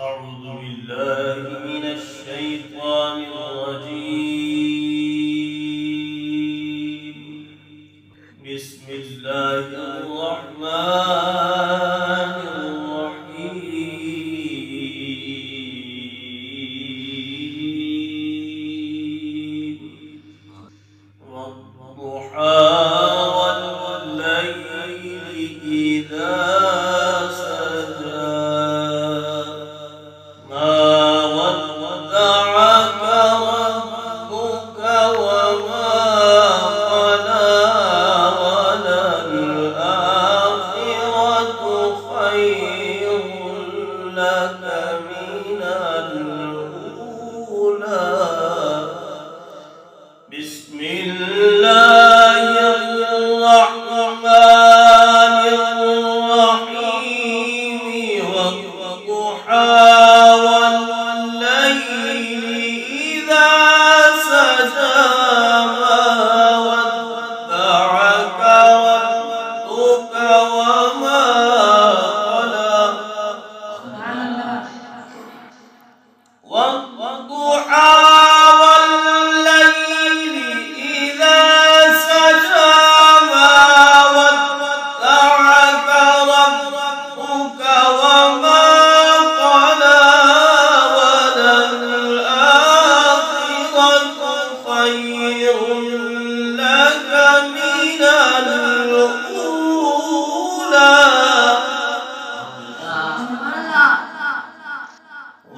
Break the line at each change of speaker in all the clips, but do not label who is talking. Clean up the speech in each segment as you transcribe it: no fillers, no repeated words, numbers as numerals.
أعوذ بالله من الشيطان الرجيم. بسم الله الرحمن الرحيم. والضحى والليل إذا بسم الله الرحمن الرحيم. والضحى والليل إذا سجى ما ودعك ربك وما قلى. والضحى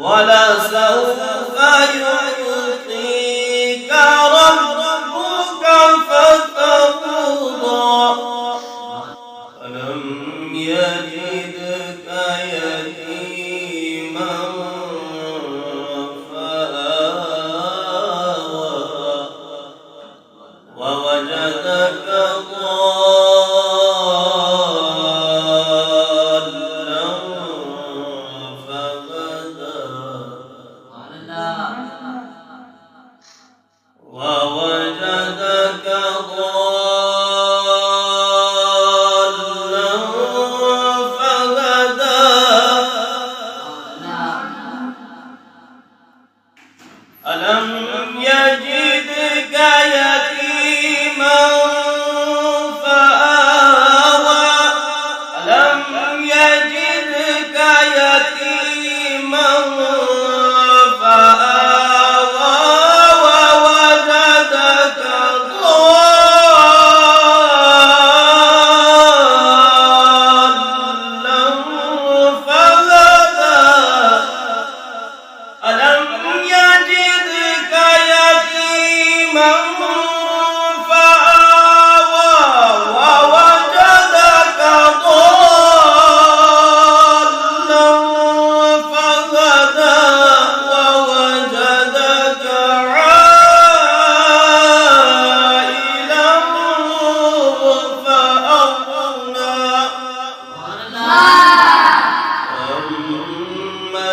ولسوف يعطيك ربك فترضى. ألم يجدك يتيما فآوى ووجدك ووجدك ضالا فهدى. ألم يجدك يتيما فآوى ألم يجدك يتيما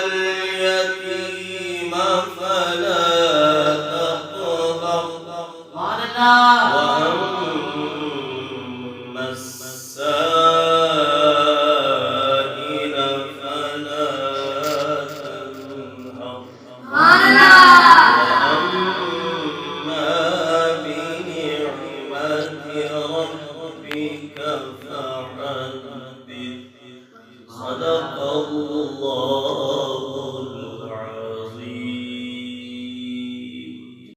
اليتيم